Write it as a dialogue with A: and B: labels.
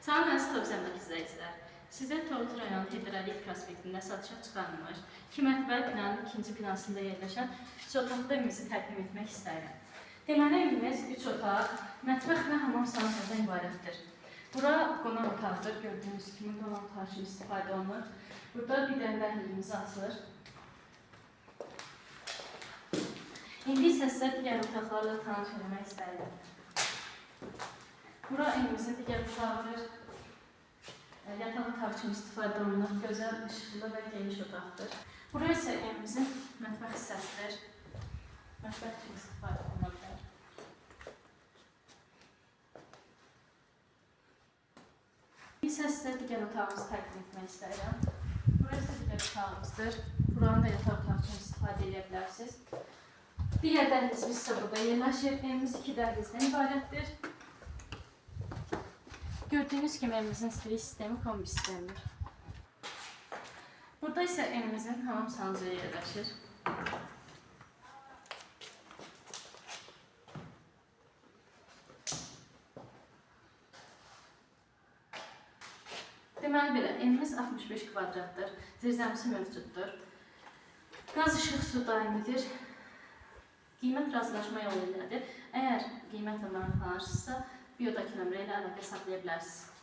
A: Salam əziz Tovzəmdəki izləyicilər. Sizə Tovuz rayonu Heydərəliyev prospektində satışa çıxarılmış 2 mərtəbəli binanın ikinci binasında yerləşən 3 otaqlı evimizi təqdim etmək istəyirəm. Deməli, evimiz 3 otaq, mətbəx və hamam salonlardan ibarətdir. Bura qonaq otağıdır. Gördüyünüz kimi qonaq otağı üçün istifadə olunur. Burada bir dənə dəhlizimiz açılır. İndi isə sizə digər otaqlarla tanış eləmək istəyirəm. Bura evimizin digər otağıdır. Yataq otağı üçün istifadə olunur. Gözəl, işıqlı və geniş otaqdır. Bura isə evimizin mətbəx hissəsidir. Mətbəx üçün istifadə olunur. İndi isə sizə digər otağımızı təqdim etmək istəyirəm. Bura isə digər otağımızdır. Buranı da yataq otağı üçün istifadə edə bilərsiniz. Digər dəhlizimiz isə burada yerləşir. Evimiz 2 dəhlizdən ibarətdir. Gördüyünüz kimi evimizin istilik sistemi kombi sistemidir. Burada isə evimizin hamam sancağı yerləşir. Deməli belə, evimiz 65 kvadratdır. Zirzəmisi mövcuddur. Qaz, işıq, su daimidir. Qiymət razılaşma yolu ilədir. Əgər qiymətlə maraqlanırsınızsa, biodakı nömrə ilə əlaqə saxlaya bilərsiniz.